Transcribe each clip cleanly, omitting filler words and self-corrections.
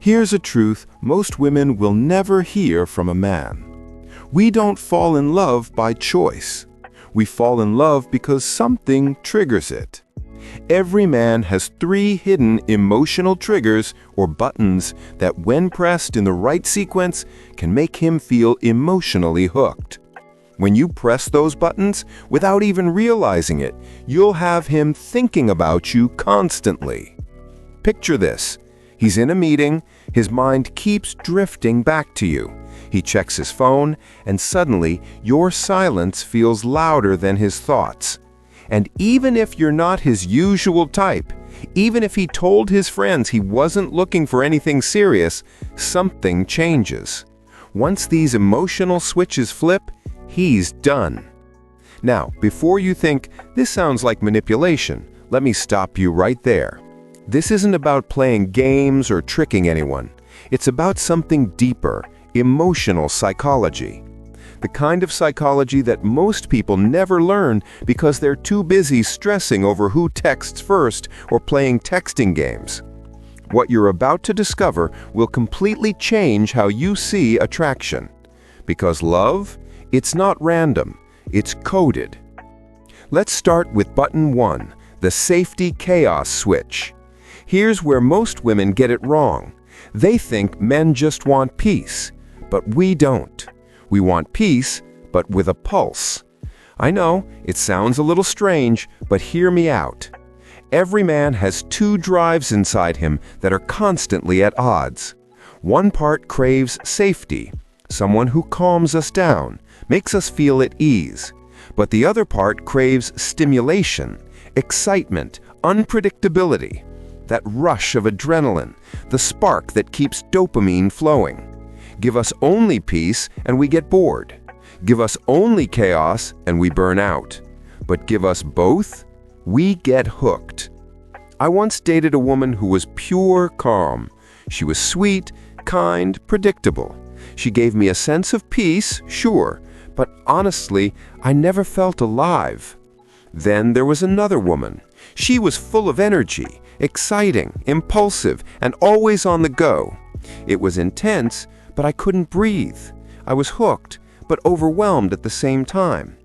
Here's a truth most women will never hear from a man. We don't fall in love by choice. We fall in love because something triggers it. Every man has 3 hidden emotional triggers or buttons that, when pressed in the right sequence, can make him feel emotionally hooked. When you press those buttons, without even realizing it, you'll have him thinking about you constantly. Picture this. He's in a meeting, his mind keeps drifting back to you. He checks his phone, and suddenly your silence feels louder than his thoughts. And even if you're not his usual type, even if he told his friends he wasn't looking for anything serious, something changes. Once these emotional switches flip, he's done. Now, before you think, this sounds like manipulation, let me stop you right there. This isn't about playing games or tricking anyone. It's about something deeper, emotional psychology. The kind of psychology that most people never learn because they're too busy stressing over who texts first or playing texting games. What you're about to discover will completely change how you see attraction. Because love, it's not random, it's coded. Let's start with button 1, the safety chaos switch. Here's where most women get it wrong. They think men just want peace, but we don't. We want peace, but with a pulse. I know, it sounds a little strange, but hear me out. Every man has 2 drives inside him that are constantly at odds. One part craves safety, someone who calms us down, makes us feel at ease. But the other part craves stimulation, excitement, unpredictability. That rush of adrenaline, the spark that keeps dopamine flowing. Give us only peace and we get bored. Give us only chaos and we burn out. But give us both, we get hooked. I once dated a woman who was pure calm. She was sweet, kind, predictable. She gave me a sense of peace, sure, but honestly, I never felt alive. Then there was another woman. She was full of energy, exciting, impulsive, and always on the go. It was intense, but I couldn't breathe. I was hooked, but overwhelmed at the same time.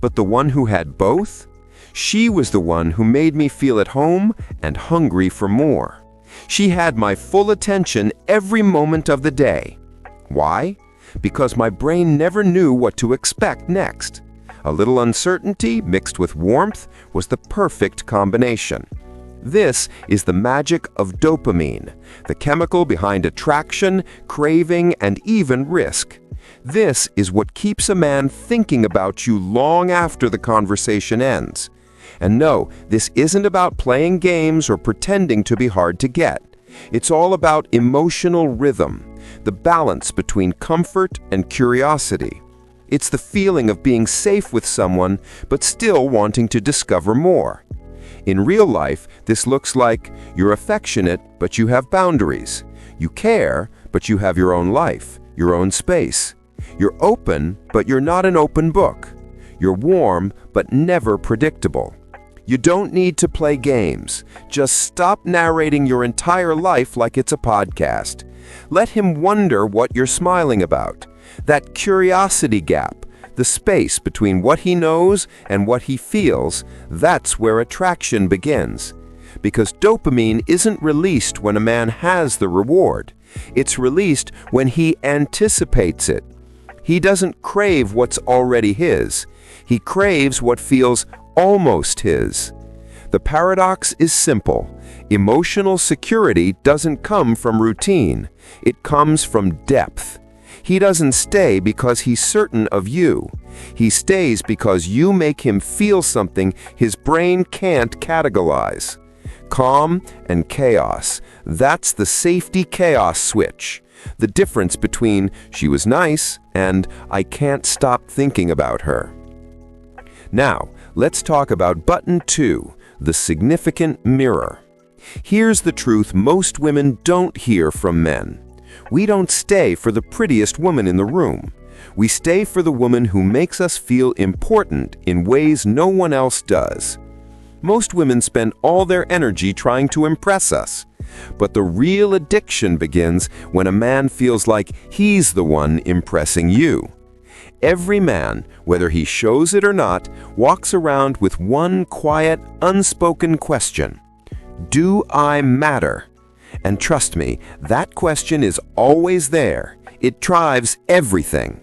But the one who had both? She was the one who made me feel at home and hungry for more. She had my full attention every moment of the day. Why? Because my brain never knew what to expect next. A little uncertainty mixed with warmth was the perfect combination. This is the magic of dopamine, the chemical behind attraction, craving, and even risk. This is what keeps a man thinking about you long after the conversation ends. And no, this isn't about playing games or pretending to be hard to get. It's all about emotional rhythm, the balance between comfort and curiosity. It's the feeling of being safe with someone, but still wanting to discover more. In real life, this looks like you're affectionate, but you have boundaries. You care, but you have your own life, your own space. You're open, but you're not an open book. You're warm, but never predictable. You don't need to play games. Just stop narrating your entire life like it's a podcast. Let him wonder what you're smiling about. That curiosity gap, the space between what he knows and what he feels, that's where attraction begins. Because dopamine isn't released when a man has the reward. It's released when he anticipates it. He doesn't crave what's already his. He craves what feels almost his. The paradox is simple. Emotional security doesn't come from routine. It comes from depth. He doesn't stay because he's certain of you. He stays because you make him feel something his brain can't categorize. Calm and chaos. That's the safety chaos switch. The difference between she was nice and I can't stop thinking about her. Now, let's talk about button 2, the significant mirror. Here's the truth most women don't hear from men. We don't stay for the prettiest woman in the room. We stay for the woman who makes us feel important in ways no one else does. Most women spend all their energy trying to impress us. But the real addiction begins when a man feels like he's the one impressing you. Every man, whether he shows it or not, walks around with one quiet, unspoken question. Do I matter? And trust me, that question is always there. It drives everything.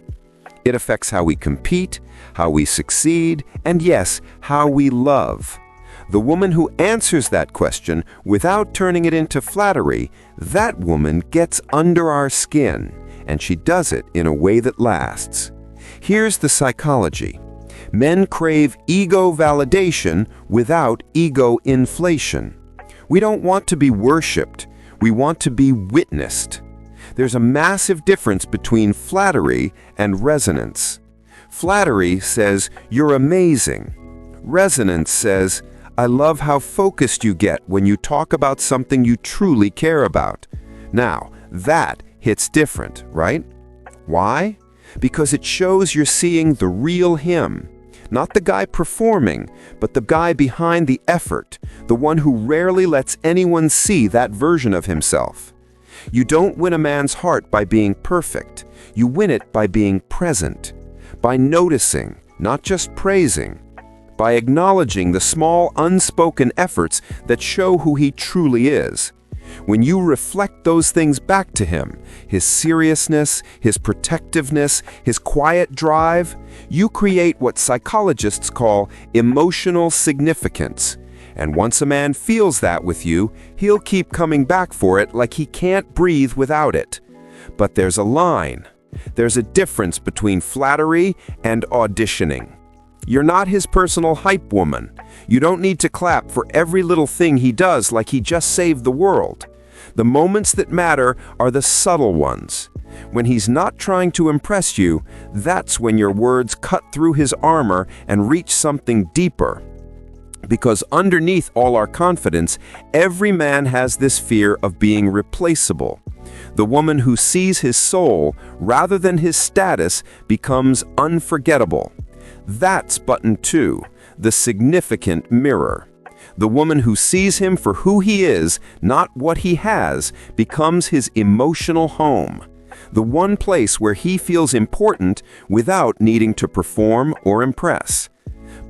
It affects how we compete, how we succeed, and yes, how we love. The woman who answers that question without turning it into flattery, that woman gets under our skin, and she does it in a way that lasts. Here's the psychology. Men crave ego validation without ego inflation. We don't want to be worshipped. We want to be witnessed. There's a massive difference between flattery and resonance. Flattery says, "You're amazing." Resonance says, "I love how focused you get when you talk about something you truly care about." Now, that hits different, right? Why? Because it shows you're seeing the real him. Not the guy performing, but the guy behind the effort, the one who rarely lets anyone see that version of himself. You don't win a man's heart by being perfect. You win it by being present, by noticing, not just praising, by acknowledging the small unspoken efforts that show who he truly is. When you reflect those things back to him, his seriousness, his protectiveness, his quiet drive, you create what psychologists call emotional significance. And once a man feels that with you, he'll keep coming back for it like he can't breathe without it. But there's a line. There's a difference between flattery and auditioning. You're not his personal hype woman. You don't need to clap for every little thing he does like he just saved the world. The moments that matter are the subtle ones. When he's not trying to impress you, that's when your words cut through his armor and reach something deeper. Because underneath all our confidence, every man has this fear of being replaceable. The woman who sees his soul rather than his status becomes unforgettable. That's button 2, the significant mirror. The woman who sees him for who he is, not what he has, becomes his emotional home. The one place where he feels important without needing to perform or impress.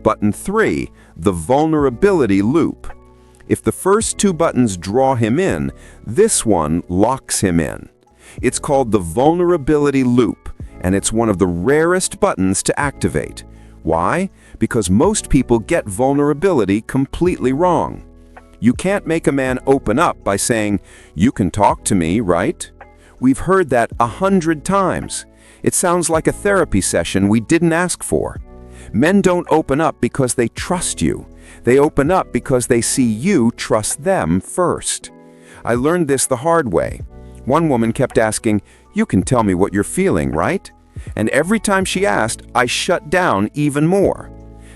Button 3, the vulnerability loop. If the first 2 buttons draw him in, this one locks him in. It's called the vulnerability loop, and it's one of the rarest buttons to activate. Why? Because most people get vulnerability completely wrong. You can't make a man open up by saying, "You can talk to me, right?" We've heard that 100 times. It sounds like a therapy session we didn't ask for. Men don't open up because they trust you. They open up because they see you trust them first. I learned this the hard way. One woman kept asking, "You can tell me what you're feeling, right?" And every time she asked, I shut down even more.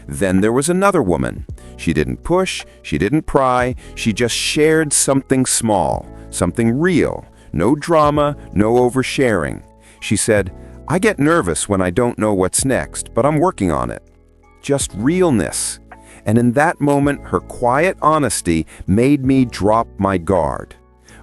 Then there was another woman. She didn't push, she didn't pry, she just shared something small, something real. No drama, no oversharing. She said, "I get nervous when I don't know what's next, but I'm working on it." Just realness. And in that moment, her quiet honesty made me drop my guard.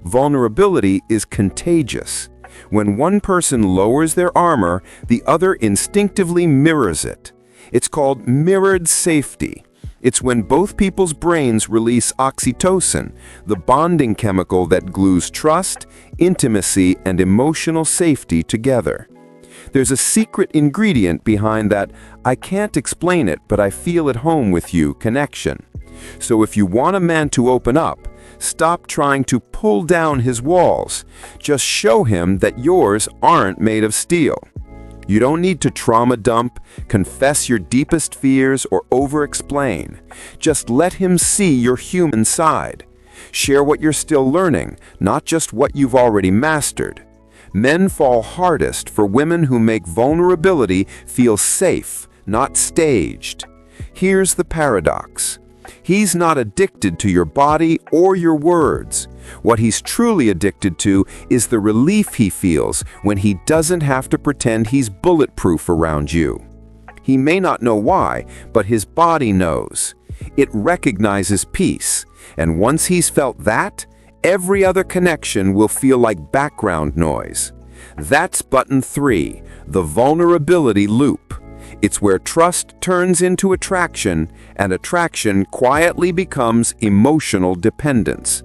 Vulnerability is contagious. When one person lowers their armor, the other instinctively mirrors it. It's called mirrored safety. It's when both people's brains release oxytocin, the bonding chemical that glues trust, intimacy, and emotional safety together. There's a secret ingredient behind that "I can't explain it, but I feel at home with you" connection. So if you want a man to open up, stop trying to pull down his walls. Just show him that yours aren't made of steel. You don't need to trauma dump, confess your deepest fears, or over-explain. Just let him see your human side. Share what you're still learning, not just what you've already mastered. Men fall hardest for women who make vulnerability feel safe, not staged. Here's the paradox. He's not addicted to your body or your words. What he's truly addicted to is the relief he feels when he doesn't have to pretend he's bulletproof around you. He may not know why, but his body knows. It recognizes peace, and once he's felt that, every other connection will feel like background noise. That's button 3, the vulnerability loop. It's where trust turns into attraction, and attraction quietly becomes emotional dependence.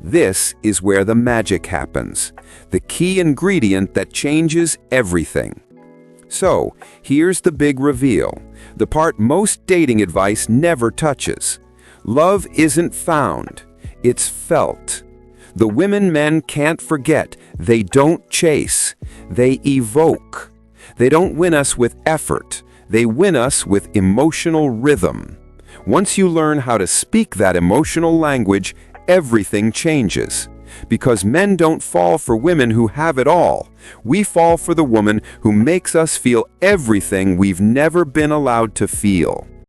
This is where the magic happens, the key ingredient that changes everything. So, here's the big reveal, the part most dating advice never touches. Love isn't found, it's felt. The women men can't forget, they don't chase, they evoke. They don't win us with effort, they win us with emotional rhythm. Once you learn how to speak that emotional language, everything changes. Because men don't fall for women who have it all. We fall for the woman who makes us feel everything we've never been allowed to feel.